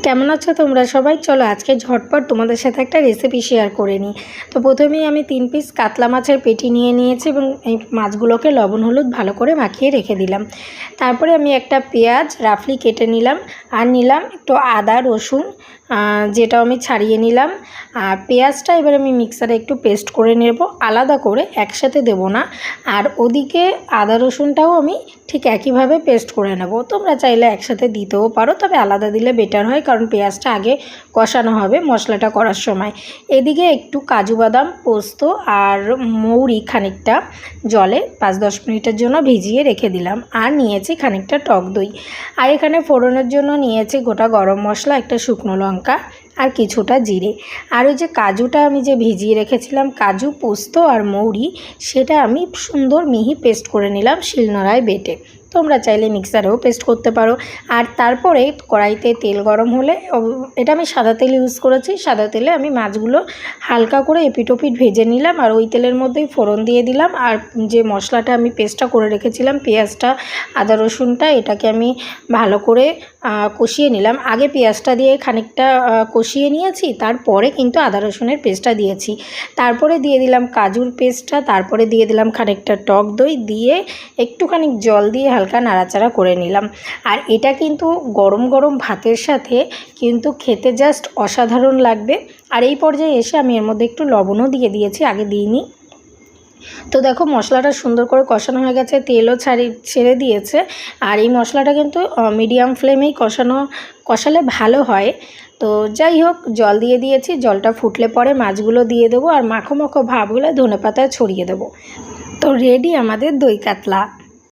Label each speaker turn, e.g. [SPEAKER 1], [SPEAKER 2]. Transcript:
[SPEAKER 1] কেমন আছো তোমরা সবাই? চলো আজকে ঝটপট তোমাদের সাথে একটা রেসিপি শেয়ার করে নিই। তো প্রথমেই আমি 3 পিস কাতলা মাছের পেটি নিয়ে নিয়েছি এবং এই মাছগুলোকে লবণ হলুদ ভালো করে মাখিয়ে রেখে দিলাম। তারপরে আমি একটা পেঁয়াজ রাফলি কেটে নিলাম, আর নিলাম একটু আদা রসুন, যেটা আমি ছাড়িয়ে নিলাম। আর পেঁয়াজটা এবার আমি মিক্সারে একটু পেস্ট করে নেব, আলাদা করে একসাথে দেব না। আর ওদিকে আদা রসুনটাও আমি ঠিক একইভাবে পেস্ট করে নেব। তোমরা চাইলে একসাথে দিতেও পারো, তবে আলাদা দিলে বেটার হয়, কারণ পেঁয়াজটা আগে কষানো হবে মশলাটা করার সময়। এদিকে একটু কাজু বাদাম, পোস্ত আর মৌরি খানিকটা জলে 5-10 মিনিটের জন্য ভিজিয়ে রেখে দিলাম। আর নিয়েছি খানিকটা টক দই। আর এখানে ফোড়নের জন্য নিয়েছি গোটা গরম মশলা, একটা শুকনো লঙ্কা আর কিছুটা জিরে। আর ওই যে কাজুটা আমি যে ভিজিয়ে রেখেছিলাম, কাজু পোস্ত আর মৌরি, সেটা আমি সুন্দর মিহি পেস্ট করে নিলাম শিলনোড়ায় বেটে। তোমরা চাইলে মিক্সারেও পেস্ট করতে পারো। আর তারপরে কড়াইতে তেল গরম হলে, এটা আমি সাদা তেল ইউজ করেছি, সাদা তেলে আমি মাছগুলো হালকা করে এপিট ওপিট ভেজে নিলাম। আর ওই তেলের মধ্যেই ফোড়ন দিয়ে দিলাম। আর যে মশলাটা আমি পেস্টটা করে রেখেছিলাম, পেঁয়াজটা আদা রসুনটা, এটাকে আমি ভালো করে কষিয়ে নিলাম। আগে পেঁয়াজটা দিয়ে খানিকটা কষিয়ে নিয়েছি, তারপরে কিন্তু আদা রসুনের পেস্টটা দিয়েছি। তারপরে দিয়ে দিলাম কাজুর পেস্টটা, তারপরে দিয়ে দিলাম খানিকটা টক দই, দিয়ে একটুখানি জল দিয়ে হালকা নাড়াচাড়া করে নিলাম। আর এটা কিন্তু গরম গরম ভাতের সাথে কিন্তু খেতে জাস্ট অসাধারণ লাগবে। আর এই পর্যায়ে এসে আমি এর মধ্যে একটু লবণও দিয়ে দিয়েছি, আগে দিইনি। তো দেখো মশলাটা সুন্দর করে কষানো হয়ে গেছে, তেলও ছেড়ে দিয়েছে। আর এই মশলাটা কিন্তু মিডিয়াম ফ্লেমেই কষালে ভালো হয়। তো যাই হোক, জল দিয়ে দিয়েছি, জলটা ফুটলে পরে মাছগুলো দিয়ে দেবো, আর মাখো মাখো ভাব হলে ধনেপাতায় ছড়িয়ে দেবো। তো রেডি আমাদের দই কাতলা।